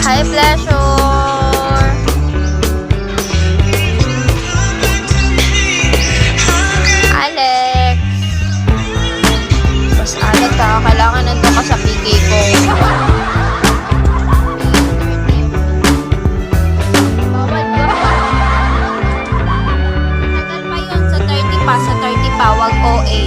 Hi, Pleasure! Alex! Mas Alex ha, kailangan nandun ka sa PK ko. Bawal ka. Tagal pa yun, sa 30 pa, wag OA.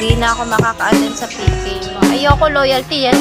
Di na ako makaka-attend sa PK mo. Ayoko loyalty yan.